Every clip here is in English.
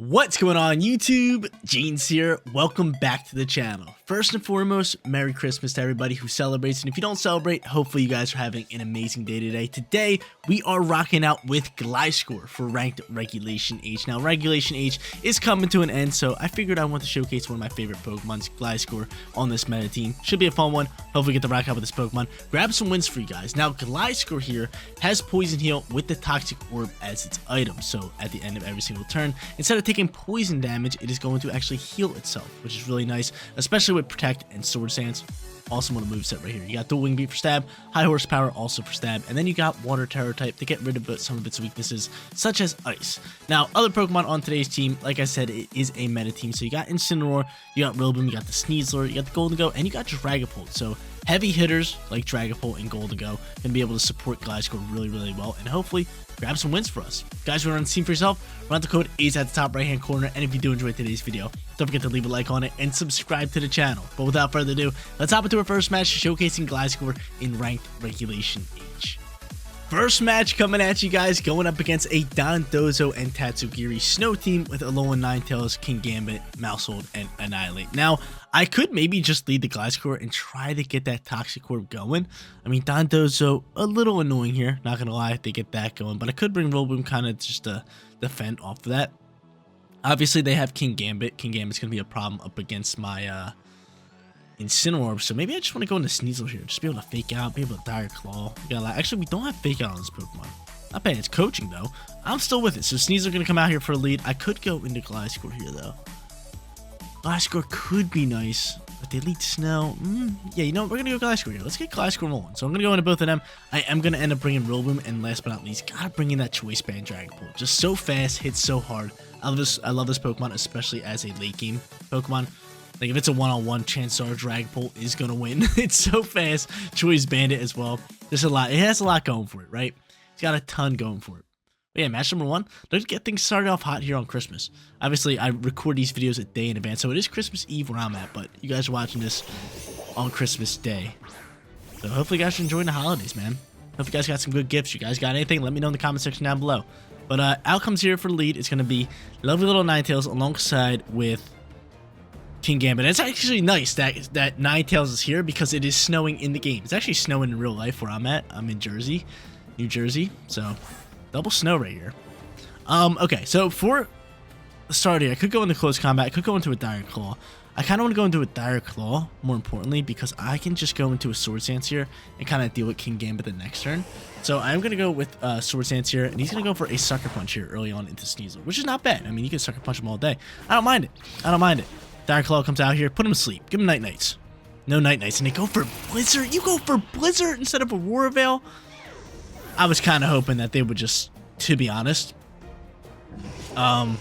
What's going on YouTube? James here. Welcome back to the channel. First and foremost, Merry Christmas to everybody who celebrates, and if you don't celebrate, hopefully you guys are having an amazing day today. Today, we are rocking out with Gliscor for ranked Regulation H. Now, Regulation H is coming to an end, so I figured I want to showcase one of my favorite Pokemons, Gliscor, on this meta team. Should be a fun one. Hopefully get to rock out with this Pokemon. Grab some wins for you guys. Now, Gliscor here has Poison Heal with the Toxic Orb as its item, so at the end of every single turn, instead of taking poison damage, it is going to actually heal itself, which is really nice, especially with Protect and Sword Stance. Awesome little moveset right here. You got Dual Wing Beat for stab, High Horsepower also for stab, and then you got Water Terror type to get rid of some of its weaknesses, such as Ice. Now, other Pokemon on today's team, like I said, it is a meta team, so you got Incineroar, you got Rillaboom, you got the Sneasler, you got the Gholdengo, and you got Dragapult. So heavy hitters like Dragapult and Gholdengo can be able to support Gliscor really well, and hopefully grab some wins for us. Guys, who are on the team for yourself, run the code is at the top right hand corner, and if you do enjoy today's video, don't forget to leave a like on it and subscribe to the channel. But without further ado, let's hop into our first match showcasing Gliscor in ranked Regulation H. First match coming at you guys, going up against a Dondozo and Tatsugiri Snow team with Alolan Ninetales, Kingambit, Maushold, and Annihilate. Now, I could maybe just lead the Gliscor and try to get that Toxic Orb going. I mean, Dondozo, a little annoying here, not gonna lie, if they get that going, but I could bring Rillaboom kind of just to defend off of that. Obviously, they have Kingambit. Kingambit's gonna be a problem up against my Incineroar, so maybe I just want to go into Sneasler here, just be able to fake out, be able to Dire Claw. Actually, we don't have fake out on this Pokemon. Not bad, it's coaching though. I'm still with it, so Sneasler gonna come out here for a lead. I could go into Gliscor here though. Gliscor could be nice, but they lead Snow. Yeah, you know what? We're gonna go Gliscor here. Let's get Gliscor rolling. So I'm gonna go into both of them. I am gonna end up bringing Rillaboom, and last but not least, gotta bring in that Choice Band Dragapult. Just so fast, hits so hard. I love this Pokemon, especially as a late game Pokemon. Like, if it's a one-on-one, chances are Dragapult is going to win. It's so fast. Choice Bandit as well. There's a lot. It has a lot going for it, right? It's got a ton going for it. But yeah, match number one. Let's get things started off hot here on Christmas. Obviously, I record these videos a day in advance, so it is Christmas Eve where I'm at, but you guys are watching this on Christmas Day. So hopefully you guys are enjoying the holidays, man. Hope you guys got some good gifts. You guys got anything? Let me know in the comment section down below. But outcomes here for the lead. It's going to be lovely little Ninetales alongside with Kingambit. It's actually nice that Ninetales is here because it is snowing in the game. It's actually snowing in real life where I'm at. I'm in Jersey, New Jersey, so double snow right here. Okay, so for the start here, I could go into close combat. I could go into a Dire Claw. I kind of want to go into a Dire Claw, more importantly, because I can just go into a Sword Stance here and kind of deal with Kingambit the next turn. So I'm going to go with Sword Stance here, and he's going to go for a Sucker Punch here early on into Sneasler, which is not bad. I mean, you can Sucker Punch him all day. I don't mind it. I don't mind it. Dire Claw comes out here, put him to sleep. Give him Night Knights. No Night Knights, and they go for Blizzard. You go for Blizzard instead of a War Veil. I was kind of hoping that they would just, to be honest, I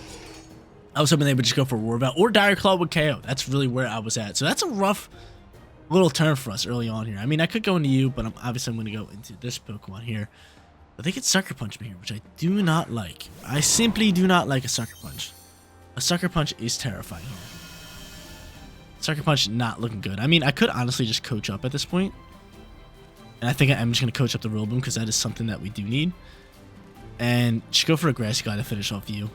was hoping they would just go for War Veil or Dire Claw would KO. That's really where I was at. So that's a rough little turn for us early on here. I mean, I could go into you, but obviously I'm going to go into this Pokemon here. But they could Sucker Punch me here, which I do not like. I simply do not like a Sucker Punch. A Sucker Punch is terrifying here. Sucker Punch not looking good. I mean, I could honestly just coach up at this point. And I think I'm just going to coach up the Rillaboom because that is something that we do need. And just go for a Grassy Glide to finish off you.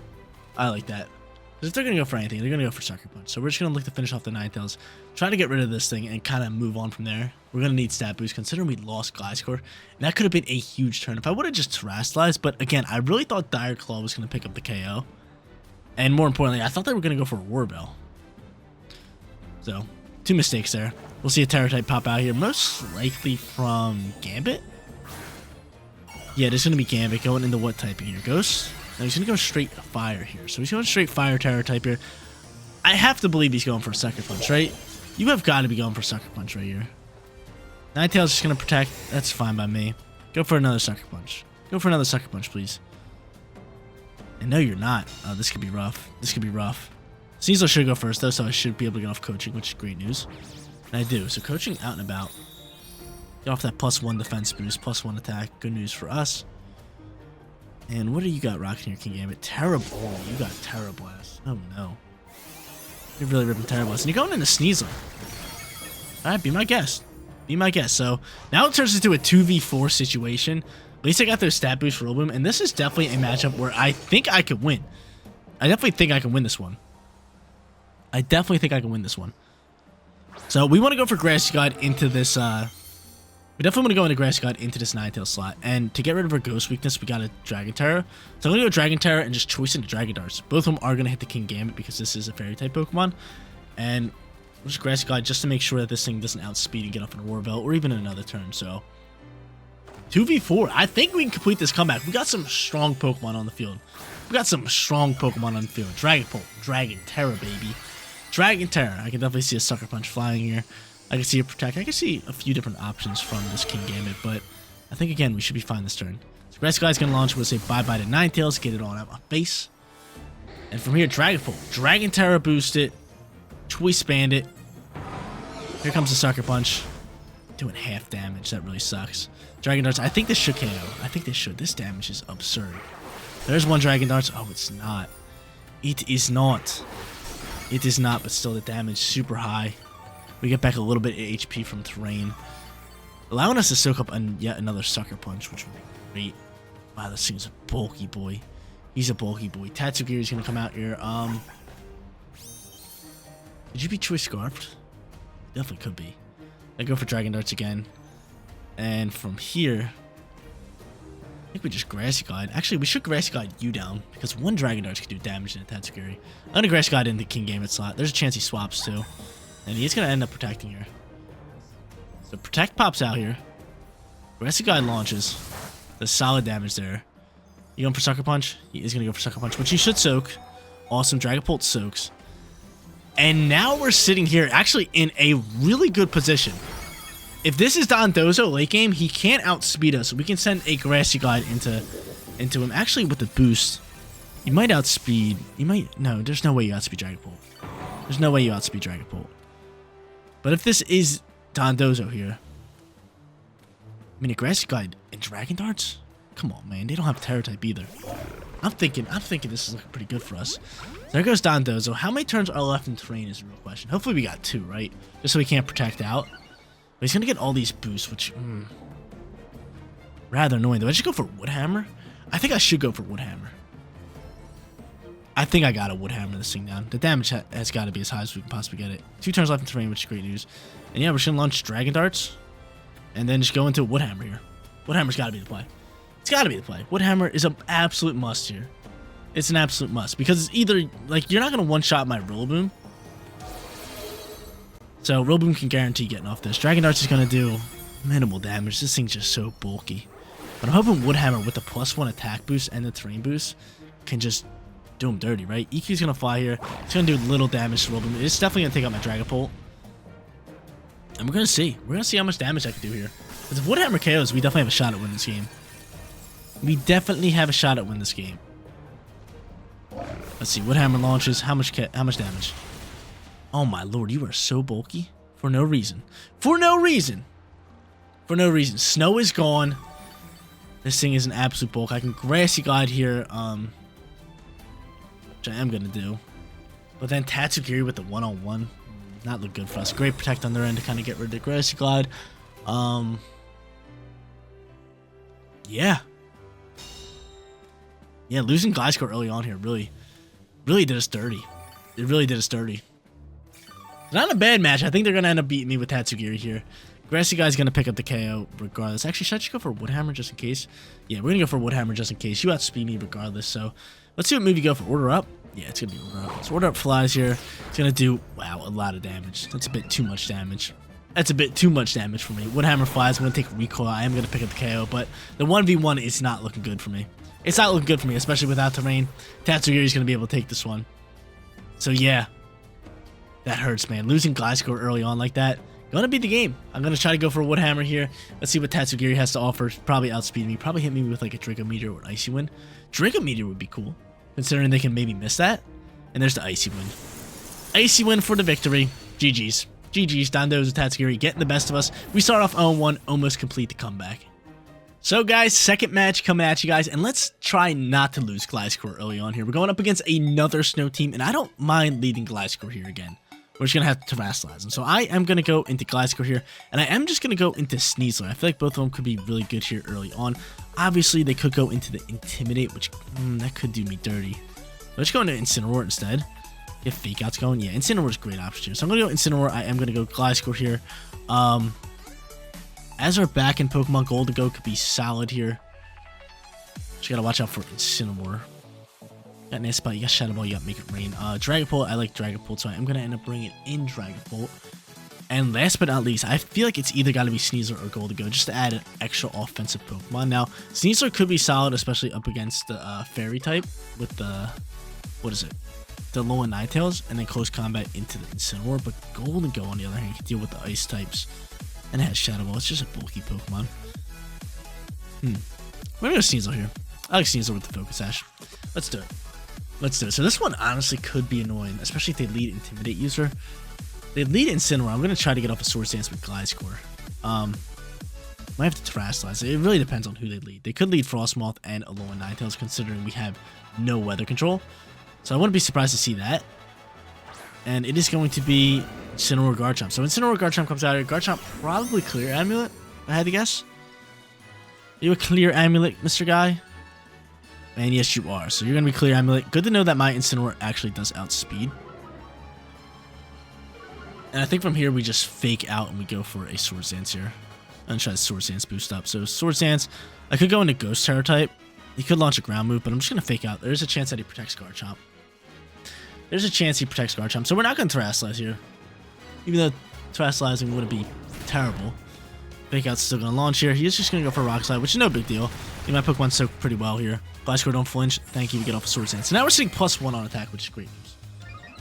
I like that. Because if they're going to go for anything, they're going to go for Sucker Punch. So we're just going to look to finish off the Ninetales. Try to get rid of this thing and kind of move on from there. We're going to need Stat Boost considering we lost Gliscor. And that could have been a huge turn if I would have just Terastallized. But again, I really thought Dire Claw was going to pick up the KO. And more importantly, I thought they were going to go for a War Bell. So, two mistakes there. We'll see a Terror type pop out here, most likely from Gambit. Yeah, there's going to be Gambit going into what typing here? Ghost? No, he's going to go straight Fire here. So he's going straight Fire Terror type here. I have to believe he's going for a Sucker Punch, right? You have got to be going for a Sucker Punch right here. Ninetales just going to protect. That's fine by me. Go for another Sucker Punch. Go for another Sucker Punch, please. And no, you're not. Oh, this could be rough. This could be rough. Sneasler should go first, though, so I should be able to get off coaching, which is great news. And I do. So coaching out and about. Get off that +1 defense boost, +1 attack. Good news for us. And what do you got rocking here, Kingambit? Terrible. Oh, you got Terra Blast. Oh, no. You're really ripping Terra Blast. And you're going into Sneasler. Alright, be my guest. Be my guest. So now it turns into a 2v4 situation. At least I got those stat boosts for Rillaboom, and this is definitely a matchup where I think I could win. I definitely think I can win this one. So we want to go for Grassy Guide into this, we definitely want to go into Grassy Guide into this Ninetales slot. And to get rid of our Ghost weakness, we got a Dragon Terror. So I'm going to go Dragon Terror and just choice into Dragon Darts. Both of them are going to hit the King Gambit because this is a Fairy-type Pokemon. And we'll just Grassy Guide just to make sure that this thing doesn't outspeed and get off in a War Belt or even in another turn. So 2v4. I think we can complete this comeback. We got some strong Pokemon on the field. Dragon Pult, Dragon Terror, baby. Dragon Terror. I can definitely see a Sucker Punch flying here. I can see a Protect. I can see a few different options from this King Gambit, but I think, again, we should be fine this turn. So Grassy Guide's going to launch. We'll say bye-bye to Ninetales, get it on out my face. And from here, Dragon Pult. Dragon Terror boost it. Choice Bandit. Here comes the Sucker Punch. Doing half damage. That really sucks. Dragon Darts. I think this should KO. I think this should. This damage is absurd. There's one Dragon Darts. Oh, it's not. It is not. It is not, but still the damage super high. We get back a little bit of HP from Terrain, allowing us to soak up yet another Sucker Punch, which would be great. Wow, this thing's a bulky boy. He's a bulky boy. Tatsugiri's gonna come out here. Could you be Choice Scarfed? Definitely could be. I go for Dragon Darts again. And from here, I think we just Grassy Guide. Actually, we should Grassy Guide you down, because one Dragon Darts could do damage in a Tatsugiri. I'm gonna Grassy Guide into King Gambit slot. There's a chance he swaps too. And he's gonna end up protecting here. So Protect pops out here. Grassy Guide launches. Does solid damage there. You going for Sucker Punch? He is gonna go for Sucker Punch, which he should soak. Awesome. Dragon Pult soaks. And now we're sitting here actually in a really good position. If this is Dondozo late game, he can't outspeed us. So we can send a Grassy Guide into him. Actually, with the boost, he might outspeed. He might. No, there's no way you outspeed Dragon Pult. There's no way you outspeed Dragon Pult. But if this is Dondozo here, I mean, a Grassy Guide and Dragon Darts? Come on, man. They don't have Terror type either. I'm thinking this is looking pretty good for us. There goes Dondozo. How many turns are left in Terrain is a real question. Hopefully we got 2, right? Just so we can't Protect out. But he's going to get all these boosts, which... rather annoying, though. I should go for Woodhammer. I think I should go for Woodhammer. I think I got to Woodhammer this thing down. The damage has got to be as high as we can possibly get it. 2 turns left in Terrain, which is great news. And yeah, we're just going to launch Dragon Darts. And then just go into Woodhammer here. Woodhammer's got to be the play. It's got to be the play. Woodhammer is an absolute must here. It's an absolute must. Because it's either... like, you're not going to one-shot my Rillaboom. So, Rillaboom can guarantee getting off this. Dragon Darts is going to do minimal damage. This thing's just so bulky. But I'm hoping Woodhammer with the +1 attack boost and the Terrain boost can just do him dirty, right? EQ's going to fly here. It's going to do little damage to Rillaboom. It's definitely going to take out my Dragon Pult. And we're going to see. We're going to see how much damage I can do here. Because if Woodhammer KOs, we definitely have a shot at winning this game. We definitely have a shot at winning this game. Let's see. Woodhammer launches. How much damage? Oh my lord, you are so bulky. For no reason. For no reason. For no reason. Snow is gone. This thing is an absolute bulk. I can Grassy Guide here, which I am going to do. But then Tatsugiri with the one-on-one. Not look good for us. Great Protect on their end to kind of get rid of the Grassy Guide. Yeah. Yeah, losing Gliscor early on here really did us dirty. It really did us dirty. Not a bad match. I think they're going to end up beating me with Tatsugiri here. Grassy Guy's going to pick up the KO regardless. Actually, should I just go for Woodhammer just in case? Yeah, we're going to go for Woodhammer just in case. You outspeed me regardless, so let's see what move you go for. Order Up? Yeah, it's going to be Order Up. So Order Up flies here. It's going to do, wow, a lot of damage. That's a bit too much damage. That's a bit too much damage for me. Woodhammer flies. I'm going to take Recoil. I am going to pick up the KO, but the 1v1 is not looking good for me. It's not looking good for me, especially without Terrain. Tatsugiri's going to be able to take this one. So, yeah. That hurts, man. Losing Gliscor early on like that. Gonna be the game. I'm gonna try to go for a Woodhammer here. Let's see what Tatsugiri has to offer. Probably outspeed me. Probably hit me with like a Draco Meteor or an Icy Wind. Draco Meteor would be cool, considering they can maybe miss that. And there's the Icy Wind. Icy Wind for the victory. GG's. GG's. Dondozo Tatsugiri getting the best of us. We start off 0-1, almost complete the comeback. So, guys, second match coming at you guys, and let's try not to lose Gliscor early on here. We're going up against another snow team, and I don't mind leading Gliscor here again. We're just going to have to Terrasilize him. So I am going to go into Gliscor here, and I am just going to go into Sneasler. I feel like both of them could be really good here early on. Obviously, they could go into the Intimidate, which that could do me dirty. Let's go into Incineroar instead. Get Fake Out's going. Yeah, Incineroar is a great option here. So I'm going to go Incineroar. I am going to go Gliscor here. As our back in Pokemon Gold to go could be solid here. Just got to watch out for Incineroar. Got Nice Spot, you got Shadow Ball, you got Make It Rain. Dragapult, I like Dragapult, so I'm going to end up bringing in Dragapult. And last but not least, I feel like it's either got to be Sneasler or Goldigo, just to add an extra offensive Pokemon. Now, Sneasler could be solid, especially up against the Fairy type with the, what is it? The Alolan Ninetales, and then close combat into the Incineroar. But Goldigo, on the other hand, can deal with the Ice types. And it has Shadow Ball, it's just a bulky Pokemon. We're going to go Sneasler here. I like Sneasler with the Focus Sash. Let's do it. Let's do it. So this one honestly could be annoying, especially if they lead Intimidate user. They lead Incineroar. I'm going to try to get off a Swords Dance with Gliscor. Might have to Terrasilize. It really depends on who they lead. They could lead Frosmoth and Alolan Ninetales, considering we have no weather control. So I wouldn't be surprised to see that. And it is going to be Incineroar Garchomp. So Incineroar Garchomp comes out here. Garchomp probably Clear Amulet, if I had to guess. Are you a Clear Amulet, Mr. Guy? And yes, you are. So you're going to be Clear Amulet. Good to know that my Incineroar actually does outspeed. And I think from here we just Fake Out and we go for a Swords Dance here. And try the Swords Dance boost up. So Swords Dance, I could go into Ghost Terror type. He could launch a ground move, but I'm just going to Fake Out. There's a chance that he protects Garchomp. There's a chance he protects Garchomp. So we're not going to Terrasilize here. Even though Terrasilizing wouldn't be terrible. Fake Out's still going to launch here. He's just going to go for Rock Slide, which is no big deal. My Pokemon soaked pretty well here. Gliscor, don't flinch. Thank you. We get off a Swords Dance. So now we're sitting +1 on attack, which is great news.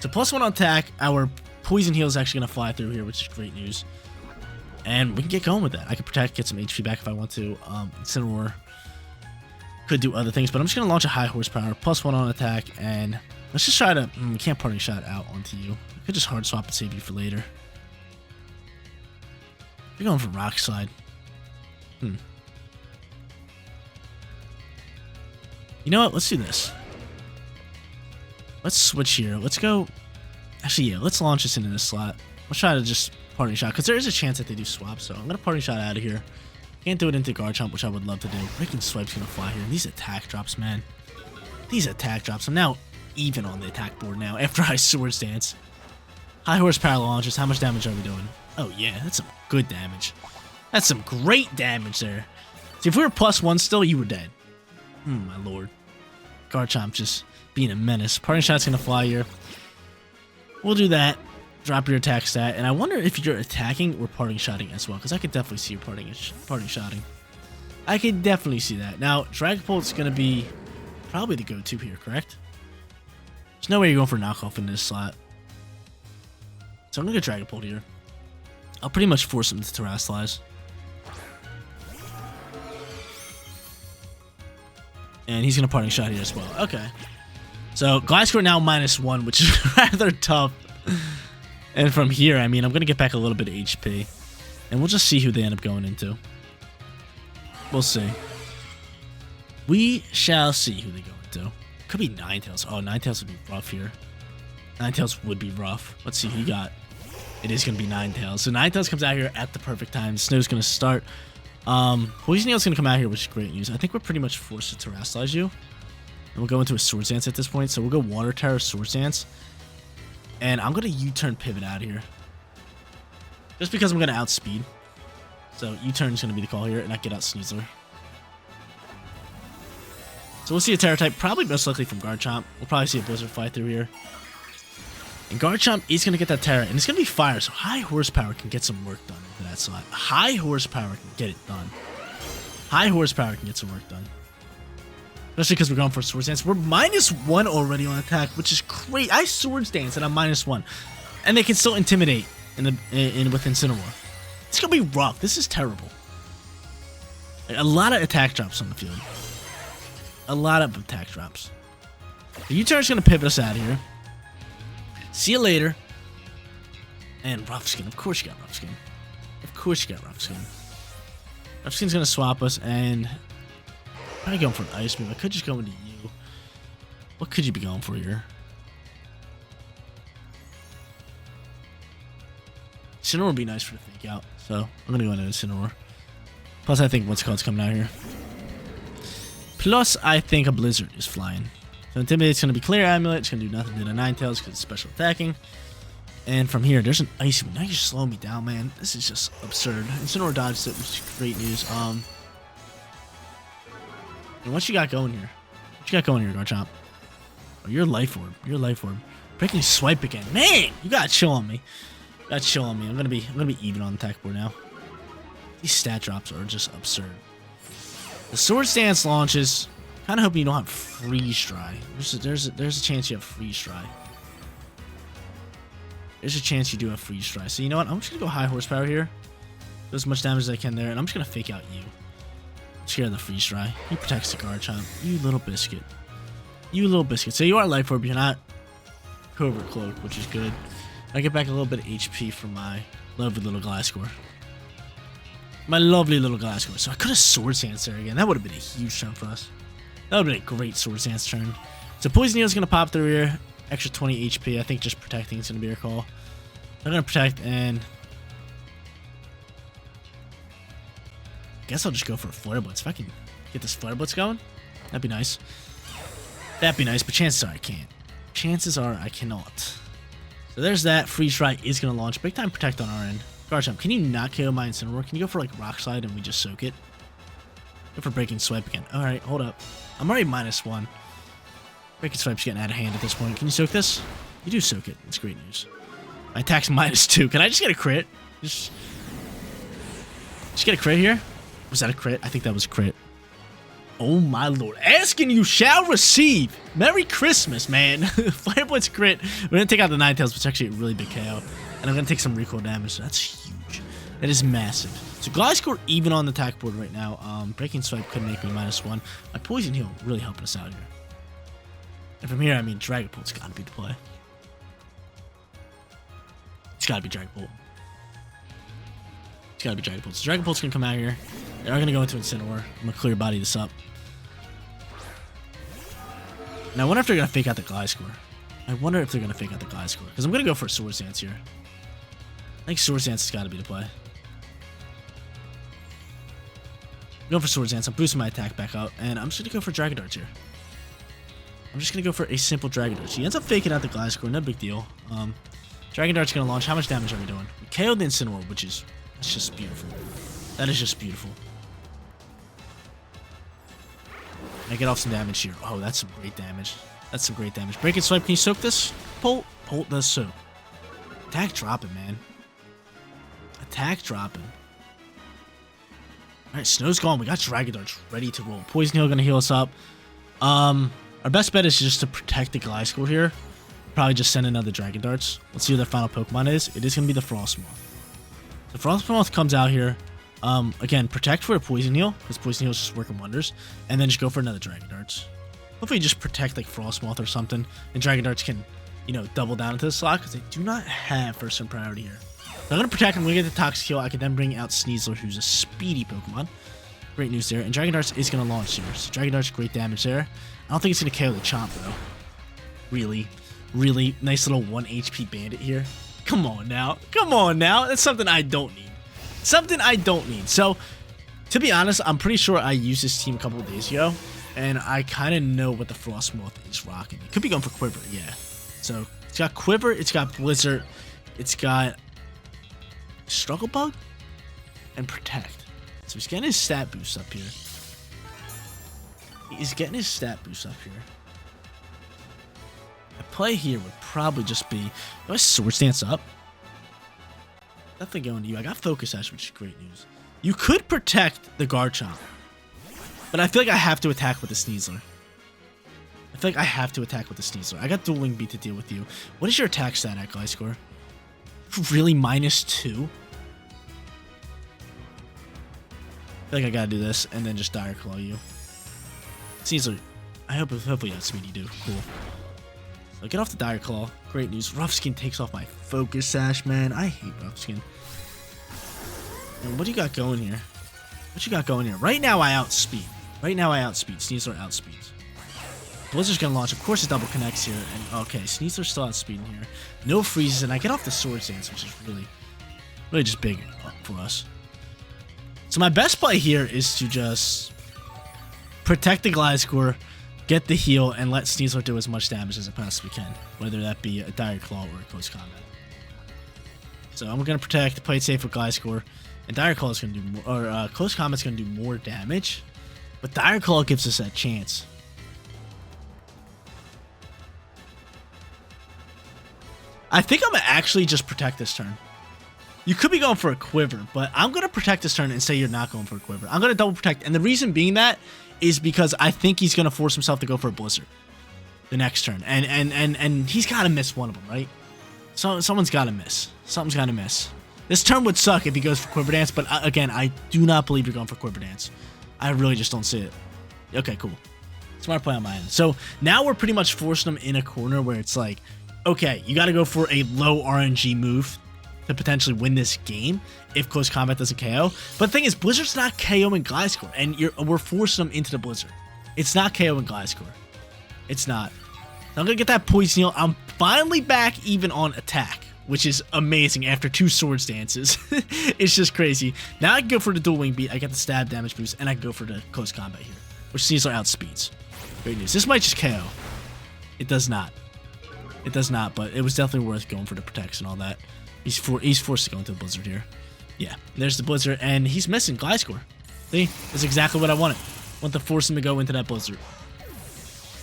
So +1 on attack. Our Poison Heal is actually going to fly through here, which is great news. And we can get going with that. I can protect, get some HP back if I want to. Incineroar could do other things, but I'm just going to launch a high horsepower, +1 on attack, and let's just try to... we can't Parting Shot out onto you. I could just Hard Swap and save you for later. You're going for Rock Slide. You know what? Let's do this. Let's switch here. Let's go... Actually, yeah, let's launch this into this slot. Let's try to just Parting Shot, because there is a chance that they do swap, so I'm going to Parting Shot out of here. Can't do it into Garchomp, which I would love to do. Breaking Swipe's going to fly here. These attack drops, man. These attack drops. I'm now even on the attack board now after I Swords Dance. High horsepower launches. How much damage are we doing? Oh, yeah, that's some good damage. That's some great damage there. See, if we were +1 still, you were dead. My lord. Garchomp just being a menace. Parting Shot's going to fly here. We'll do that. Drop your attack stat. And I wonder if you're attacking or Parting Shotting as well, because I could definitely see you Parting Shotting. I could definitely see that. Now, Dragapult's going to be probably the go-to here, correct? There's no way you're going for knockoff in this slot. So I'm going to get Dragapult here. I'll pretty much force him to Terrasilize. And he's going to Parting Shot here as well. Okay. So Gliscor now -1, which is rather tough. And from here, I mean, I'm going to get back a little bit of HP. And we'll just see who they end up going into. We'll see. We shall see who they go into. Could be Ninetales. Oh, Ninetales would be rough here. Ninetales would be rough. Let's see who you got. It is going to be Ninetales. So Ninetales comes out here at the perfect time. Snow's going to start. Poison Heal's going to come out here, which is great news. I think we're pretty much forced to Terrasilize you. And we'll go into a Swords Dance at this point. So we'll go Water Terror, Swords Dance. And I'm going to U-turn Pivot out here. Just because I'm going to outspeed. So U-turn is going to be the call here, and I get out Sneasler. So we'll see a Terror type, probably most likely from Garchomp. We'll probably see a Blizzard fly through here. And Garchomp is going to get that Terror, and it's going to be Fire, so high horsepower can get some work done into that slot. High horsepower can get it done. High horsepower can get some work done. Especially because we're going for Swords Dance. We're -1 already on attack, which is great. I Swords Dance and I'm -1. And they can still Intimidate with Incineroar. It's going to be rough. This is terrible. A lot of attack drops on the field. A lot of attack drops. The U-turn is going to pivot us out of here. See you later. And Rough Skin. Of course you got Rough Skin. Of course you got Rough Skin. Rough Skin's going to swap us, and I'm probably going for an Ice move. I could just go into you. What could you be going for here? Incineroar would be nice for the Fake Out, so I'm going to go into Incineroar. Plus, I think what's called coming out here. Plus, I think a Blizzard is flying. So Intimidate's going to be Clear Amulet. It's going to do nothing to the Ninetales because it's special attacking. And from here, there's an Icy Wind. Now you're slowing me down, man. This is just absurd. Incineroar dodged it, which is great news. And what you got going here? What you got going here, Garchomp? Oh, you're Life Orb. You're Life Orb. Breaking Swipe again. Man, you got to chill on me. You got to chill on me. I'm gonna be even on the attack board now. These stat drops are just absurd. The Swords Dance launches. Kind of hoping you don't have Freeze Dry. There's a chance you have Freeze Dry. There's a chance you do have Freeze Dry. So you know what? I'm just gonna go high horsepower here. Do as much damage as I can there, and I'm just gonna fake out you. Scare the Freeze Dry. He protects the Garchomp. You little biscuit. You little biscuit. So you are Life Orb. You're not Covert Cloak, which is good. I get back a little bit of HP from my lovely little Gliscor. My lovely little Gliscor. So I could have Swords Dance there again. That would have been a huge turn for us. That would have been a great Swords Dance turn. So Poison Heal is going to pop through here. Extra 20 HP. I think just protecting is going to be our call. I'm going to protect, and I guess I'll just go for a Flare Blitz. If I can get this Flare Blitz going, that'd be nice. That'd be nice, but chances are I can't. Chances are I cannot. So there's that. Freeze Dry is going to launch. Big time protect on our end. Garchomp, can you not KO my Incineroar? Can you go for like Rock Slide and we just soak it? Go for Breaking Swipe again. Alright, hold up. I'm already -1. Breaking Swipe's getting out of hand at this point. Can you soak this? You do soak it. It's great news. My attack's -2. Can I just get a crit? Just get a crit here? Was that a crit? I think that was a crit. Oh my lord. Ask and you shall receive. Merry Christmas, man. Flare Blitz crit. We're going to take out the Ninetales, which is actually a really big KO. And I'm going to take some recoil damage. So that's huge. That is massive. So Gliscor even on the attack board right now. Breaking Swipe could make me -1. My Poison Heal really helping us out here. And from here, I mean, Dragapult's got to be the play. It's got to be Dragapult. It's got to be Dragapult. So Dragapult's going to come out here. They are going to go into Incineroar. I'm going to clear body this up. Now, I wonder if they're going to fake out the Gliscor. I wonder if they're going to fake out the Gliscor. Because I'm going to go for a Swords Dance here. I think Swords Dance has got to be the play. Go for Swords Dance. I'm boosting my attack back up. And I'm just going to go for Dragon Darts here. I'm just going to go for a simple Dragon Dart. He ends up faking out the Gliscor. No big deal. Dragon Dart's going to launch. How much damage are we doing? We KO'd the Incineroar, which is... That's just beautiful. That is just beautiful. I get off some damage here. Oh, that's some great damage. That's some great damage. Breaking Swipe. Can you soak this? Pult does soak. Attack dropping, man. Attack dropping. Alright, Snow's gone. We got Dragon Darts ready to roll. Poison Heal gonna heal us up. Our best bet is just to protect the Gliscor here. Probably just send another Dragon Darts. Let's see who their final Pokemon is. It is gonna be the Frosmoth. The Frosmoth comes out here. Again, protect for a Poison Heal, because Poison Heal is just working wonders. And then just go for another Dragon Darts. Hopefully just protect like Frosmoth or something. And Dragon Darts can, you know, double down into the slot, because they do not have first turn priority here. So I'm going to protect him. When we get the Toxic Heal, I can then bring out Sneasler, who's a speedy Pokemon. Great news there. And Dragon Darts is going to launch here. So Dragon Darts, great damage there. I don't think it's going to KO the Chomp, though. Really, really nice little 1 HP Bandit here. Come on now. Come on now. That's something I don't need. Something I don't need. So, to be honest, I'm pretty sure I used this team a couple of days ago. And I kind of know what the Frosmoth is rocking. It could be going for Quiver, yeah. So, it's got Quiver. It's got Blizzard. It's got Struggle Bug and Protect. So he's getting his stat boost up here. He's getting his stat boost up here. A play here would probably just be, do I Swords Dance up? Definitely going to you. I got Focus Sash, which is great news. You could protect the Garchomp, but I feel like I have to attack with the Sneasler. I feel like I have to attack with the Sneasler. I got Dueling Beat to deal with you. What is your attack stat at, Gliscor? Really, -2? I feel like I gotta do this and then just Dire Claw you. Sneasler, I hopefully that's speed you do. Cool. So get off the Dire Claw. Great news. Rough Skin takes off my Focus Sash, man. I hate Rough Skin. And what do you got going here? What you got going here? Right now I outspeed. Sneasler outspeeds. Blizzard's gonna launch. Of course it double connects here. And okay, Sneasler's still outspeeding here. No freezes, and I get off the Swords Dance, which is really just big for us. So my best play here is to just protect the Gliscor, get the heal and let Sneasler do as much damage as it possibly can, whether that be a Dire Claw or a Close Combat. So I'm going to protect, play it safe with Gliscor, and Dire Claw is going to do more, or Close Combat's going to do more damage, but Dire Claw gives us that chance. I think I'm going to actually just protect this turn. You could be going for a Quiver, but I'm going to protect this turn and say you're not going for a Quiver. I'm going to double protect, and the reason being that is because I think he's going to force himself to go for a Blizzard the next turn, and he's got to miss one of them, right? So someone's got to miss. Something's got to miss. This turn would suck if he goes for Quiver Dance, but again, I do not believe you're going for Quiver Dance. I really just don't see it. Okay, cool. Smart play on my end. So now we're pretty much forcing him in a corner where it's like, okay, you got to go for a low RNG move to potentially win this game if Close Combat doesn't KO. But the thing is, Blizzard's not KOing Gliscor, and we're forcing him into the Blizzard. It's not KOing Gliscor. It's not. I'm going to get that Poison Heal. I'm finally back even on attack, which is amazing after 2 Swords Dances. It's just crazy. Now I can go for the Dual Wing Beat. I get the stab damage boost, and I can go for the Close Combat here, which Sneasler outspeeds. Great news. This might just KO. It does not. It does not, but it was definitely worth going for the protects and all that. He's forced to go into the Blizzard here. Yeah, there's the Blizzard, and he's missing Gliscor. See? That's exactly what I wanted. I want to force him to go into that Blizzard.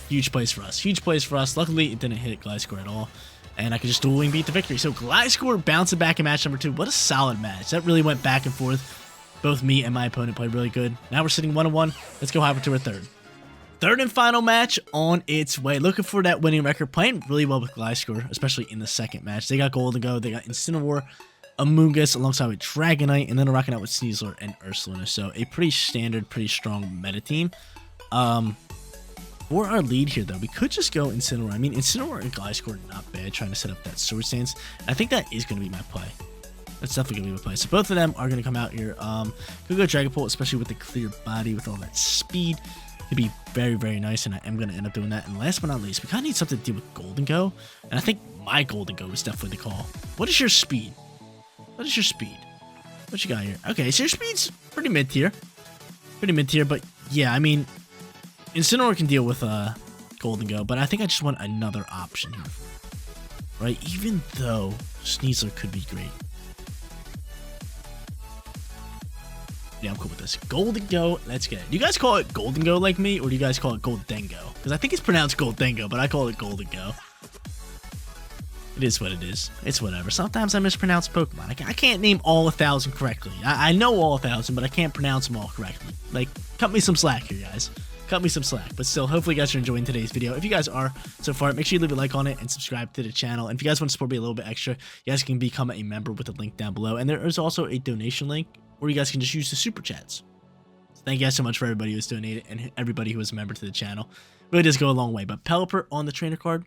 Huge plays for us. Huge plays for us. Luckily, it didn't hit Gliscor at all. And I could just Dual Wing Beat the victory. So Gliscor bouncing back in match number 2. What a solid match. That really went back and forth. Both me and my opponent played really good. Now we're sitting 1-1. Let's go hop to our third. Third and final match on its way. Looking for that winning record. Playing really well with Gliscor, especially in the second match. They got Golden Go. They got Incineroar, Amoonguss, alongside with Dragonite, and then they're rocking out with Sneasler and Ursaluna. So a pretty standard, pretty strong meta team. For our lead here, though, we could just go Incineroar. I mean, Incineroar and Gliscor are not bad trying to set up that Sword Stance. I think that is going to be my play. That's definitely going to be my play. So both of them are going to come out here. Could go Dragapult, especially with the clear body, with all that speed. It'd be very, very nice, and I am going to end up doing that. And last but not least, we kind of need something to deal with Golden Go. And I think my Golden Go is definitely the call. What is your speed? What is your speed? What you got here? Okay, so your speed's pretty mid-tier. Pretty mid-tier, but yeah, I mean, Incineroar can deal with Golden Go, but I think I just want another option here. Right? Even though Sneasler could be great. Yeah, I'm cool with this. Golden Go, let's get it. Do you guys call it Golden Go like me, or do you guys call it Goldengo? Because I think it's pronounced Goldengo, but I call it Golden Go. It is what it is. It's whatever. Sometimes I mispronounce Pokemon. I can't name all 1,000 correctly. I know all 1,000, but I can't pronounce them all correctly. Like, cut me some slack here, guys. Cut me some slack. But still, hopefully you guys are enjoying today's video. If you guys are so far, make sure you leave a like on it and subscribe to the channel. And if you guys want to support me a little bit extra, you guys can become a member with the link down below. And there is also a donation link, or you guys can just use the super chats. So thank you guys so much for everybody who's donated and everybody who is a member to the channel. It really does go a long way. But Pelipper on the trainer card,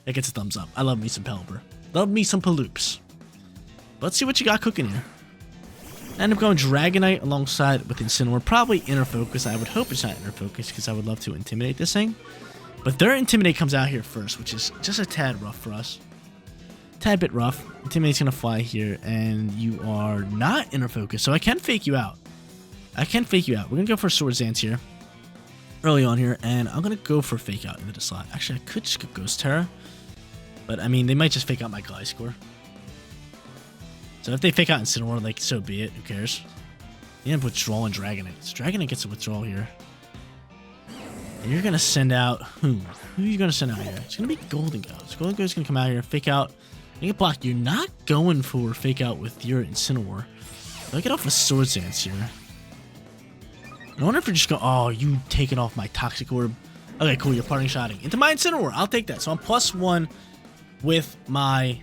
that gets a thumbs up. I love me some Pelipper. Love me some Paloops. Let's see what you got cooking here. End up going Dragonite alongside with Incineroar. Probably Inner Focus. I would hope it's not Inner Focus because I would love to Intimidate this thing. But their Intimidate comes out here first, which is just a tad rough for us. Tad bit rough. Intimidate's going to fly here, and you are not Inner Focus, so I can fake you out. I can fake you out. We're going to go for Swords Dance here. Early on here, and I'm going to go for Fake Out into the slot. Actually, I could just go Ghost Terra. But, I mean, they might just fake out my Gliscor. So if they fake out Incineroar, like, so be it. Who cares? You end up withdrawing Dragonite. So Dragonite gets a withdrawal here. And you're going to send out who? Who are you going to send out here? It's going to be Golden Go. So Golden Go is going to come out here, fake out. You get blocked. You're not going for fake out with your Incineroar. So I get off a Swords Dance here. I wonder if you're just going, oh, you taking off my Toxic Orb. Okay, cool. You're parting shotting into my Incineroar. I'll take that. So I'm +1 with my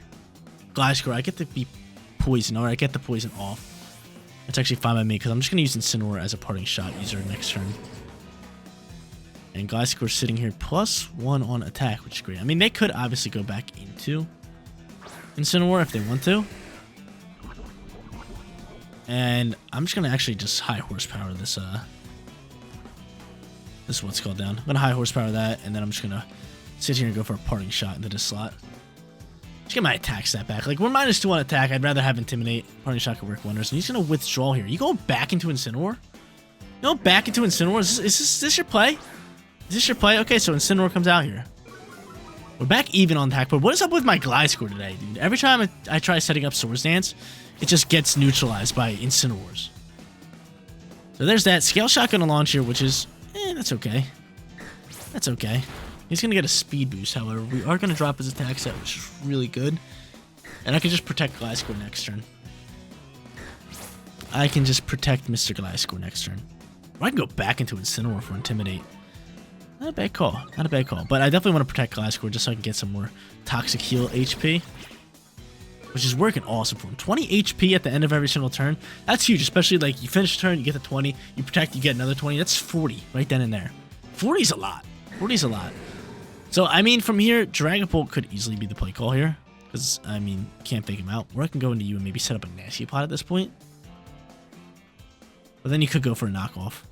Gliscor. I get to be poison, or I get the poison off. That's actually fine by me because I'm just going to use Incineroar as a parting shot user next turn. And Gliscor sitting here +1 on attack, which is great. I mean, they could obviously go back into Incineroar if they want to. And I'm just going to actually just high horsepower this, this is what's called down. I'm going to high horsepower that, and then I'm just going to sit here and go for a parting shot into this slot. Just get my attack stat back. Like, we're -2 on attack. I'd rather have Intimidate. Parting shot could work wonders. And he's going to withdraw here. You going back into Incineroar? No, back into Incineroar? Is this your play? Is this your play? Okay, so Incineroar comes out here. We're back even on attack, but what is up with my Gliscor today, dude? Every time I try setting up Swords Dance, it just gets neutralized by Incineroars. So there's that. Scale Shot gonna launch here, which is, that's okay. That's okay. He's gonna get a speed boost, however. We are gonna drop his attack set, which is really good. And I can just protect Gliscor next turn. I can just protect Mr. Gliscor next turn. Or I can go back into Incineroar for Intimidate. Not a bad call. Not a bad call. But I definitely want to protect Gliscor just so I can get some more Toxic Heal HP. Which is working awesome for him. 20 HP at the end of every single turn. That's huge, especially like you finish a turn, you get the 20, you protect, you get another 20. That's 40 right then and there. 40 is a lot. 40 is a lot. So, I mean, from here, Dragapult could easily be the play call here. Because, I mean, can't fake him out. Or I can go into you and maybe set up a Nasty Pot at this point. But then you could go for a knockoff.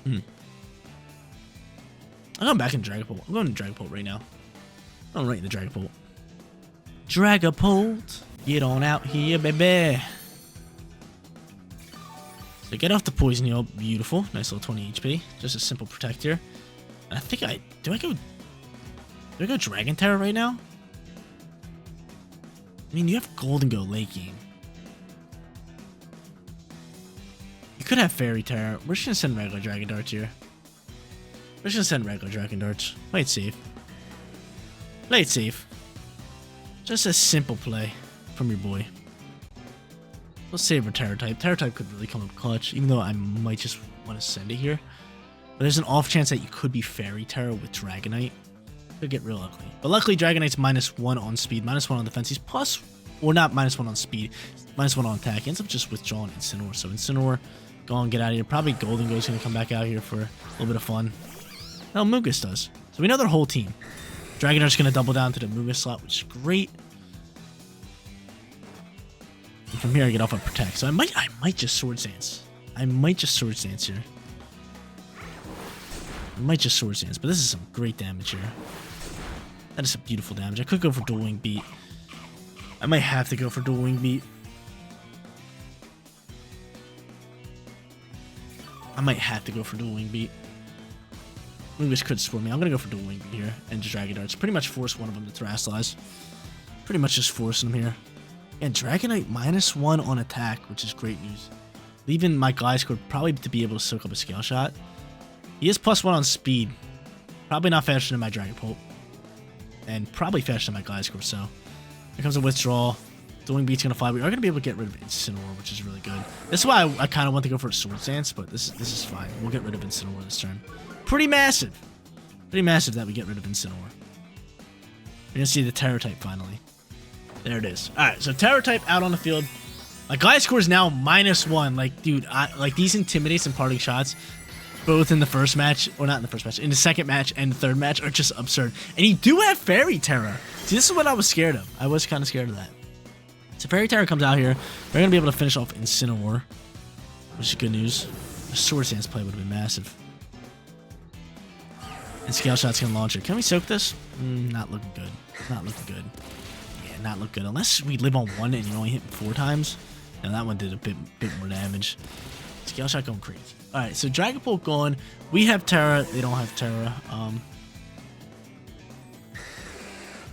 I'm going back in Dragapult. I'm going to Dragapult right now. I'm right in the Dragapult. Dragapult, get on out here, baby. So get off the Poison Heal. Beautiful. Nice little 20 HP. Just a simple protect here. And I think do I go Dragon Terror right now? I mean, you have Golden Go late game. You could have Fairy Terror. We're just gonna send regular Dragon Darts here. We're just gonna send regular Dragon Darts. Play it safe. Play it safe. Just a simple play from your boy. Let's save our Terror type. Terror type could really come up clutch, even though I might just want to send it here. But there's an off chance that you could be Fairy Terror with Dragonite. Could get real ugly. But luckily, Dragonite's -1 on speed, -1 on defense. He's plus, or not -1 on speed, -1 on attack. He ends up just withdrawing Incineroar. So Incineroar, go on, get out of here. Probably Golden Go's going to come back out here for a little bit of fun. No, Mugus does. So we know their whole team. Dragonite's going to double down to the Mugus slot, which is great. And from here, I get off a Protect. So I might just Swords Dance. I might just Swords Dance here. I might just Swords Dance, but this is some great damage here. That is some beautiful damage. I could go for Dual Wing Beat. I might have to go for Dual Wing Beat. I might have to go for Dual Wing Beat. Mugus could score me. I'm going to go for Dual Wing Beat here and just Dragon Darts. Pretty much force one of them to Terrasilize. Pretty much just forcing them here. And Dragonite -1 on attack, which is great news. Leaving my Gliscor probably to be able to soak up a Scale Shot. He is +1 on speed. Probably not faster than my Dragapult. And probably faster than my Gliscor, so. Here comes a withdrawal. Dual Wing Beat's going to fly. We are going to be able to get rid of Incineroar, which is really good. This is why I kind of want to go for a Swords Dance, but this is fine. We'll get rid of Incineroar this turn. Pretty massive. Pretty massive that we get rid of Incineroar. We're going to see the Terror type finally. There it is. Alright, so Terror type out on the field. My Gliscor is now -1. Like, dude, like these Intimidates and Parting Shots, both in the first match, or not in the first match, in the second match and the third match, are just absurd. And you do have Fairy Terror. See, this is what I was scared of. I was kind of scared of that. So Fairy Terror comes out here. We're going to be able to finish off Incineroar, which is good news. The Swords Dance play would have been massive. And Scale Shot's going to launch it. Can we soak this? Not looking good. Not looking good. Yeah, not look good. Unless we live on 1 and you only hit 4 times. Now that one did a bit more damage. Scale Shot going crazy. Alright, so Dragapult gone. We have Terra. They don't have Terra.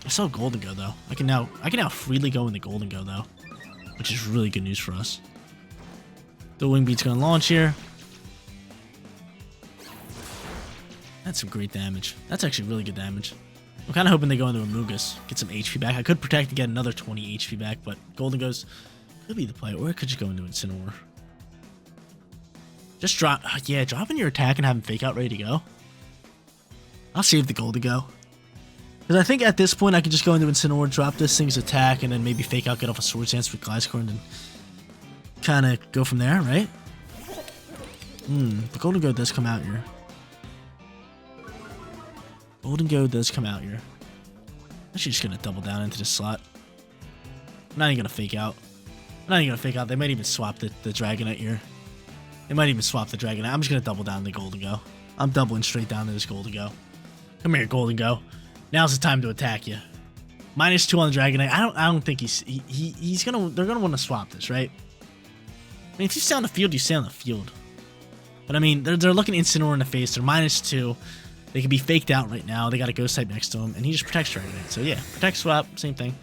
I still have Golden Go though. I can now freely go into Golden Go though, which is really good news for us. The Wing Beat's gonna launch here. That's some great damage. That's actually really good damage. I'm kind of hoping they go into a Mugus, get some HP back. I could protect and get another 20 HP back, but Golden Go's could be the play, or I could just go into Incineroar. Just drop, yeah, drop in your attack and have him fake out ready to go. I'll save the Golden Go. Because I think at this point I can just go into Incineroar, drop this thing's attack, and then maybe fake out, get off a Swords Dance with Gliscor, and then kind of go from there, right? The Golden Go does come out here. Golden Go does come out here. I'm actually just going to double down into this slot. I'm not even going to fake out. I'm not even going to fake out. They might even swap the Dragonite here. They might even swap the Dragonite. I'm just going to double down the Golden Go. I'm doubling straight down to this Golden Go. Come here, Golden Go. Now's the time to attack you. -2 on the Dragonite. I don't think he's gonna. They're gonna want to swap this, right? I mean, if you stay on the field, you stay on the field. But I mean, they're looking Incineroar in the face. They're -2. They can be faked out right now. They got a Ghost type next to him, and he just protects Dragonite. So yeah, protect, swap, same thing.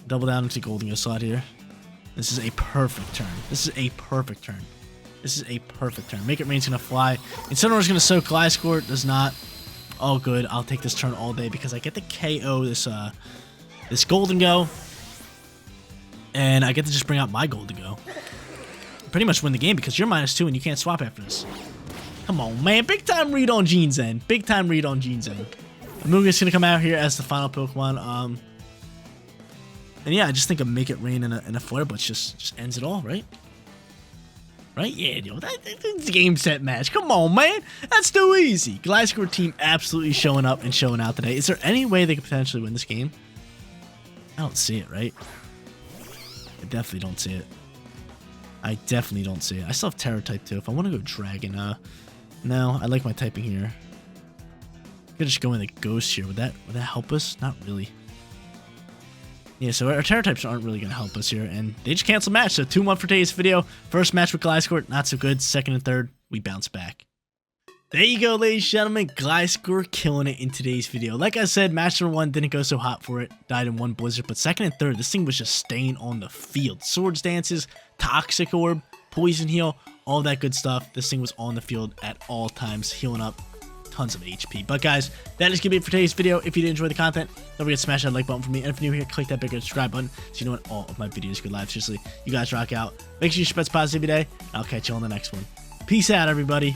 Double down into Golden Ghost slot here. This is a perfect turn. This is a perfect turn. This is a perfect turn. Make It Rain's gonna fly. Incineroar's gonna soak. Gliscor does not. Oh, good. I'll take this turn all day because I get to KO this Golden Go, and I get to just bring out my Golden Go. Pretty much win the game because you're -2 and you can't swap after this. Come on, man. Big time read on Gene Zen. Big time read on Gene Zen. Amoonguss gonna come out here as the final Pokemon. And yeah, I just think a Make It Rain and a Flare Blitz just ends it all, right? Right? Yeah, yo, that's a game set match. Come on, man. That's too easy. Gliscor Team absolutely showing up and showing out today. Is there any way they could potentially win this game? I don't see it, right? I definitely don't see it. I definitely don't see it. I still have Terror type too. If I want to go Dragon, no, I like my typing here. I could just go in the Ghost here. Would that help us? Not really. Yeah, so our Terror types aren't really going to help us here, and they just canceled match. So 2-1 for today's video. First match with Gliscor, not so good. Second and third, we bounce back. There you go, ladies and gentlemen. Gliscor killing it in today's video. Like I said, match number 1 didn't go so hot for it. Died in 1 blizzard, but second and third, this thing was just staying on the field. Swords Dances, Toxic Orb, Poison Heal, all that good stuff. This thing was on the field at all times, healing up tons of HP. But guys, that is going to be it for today's video. If you did enjoy the content, don't forget to smash that like button for me. And if you're new here, click that bigger subscribe button so you know when all of my videos go live. Seriously, you guys rock out. Make sure you spread positivity every day. I'll catch you on the next one. Peace out, everybody.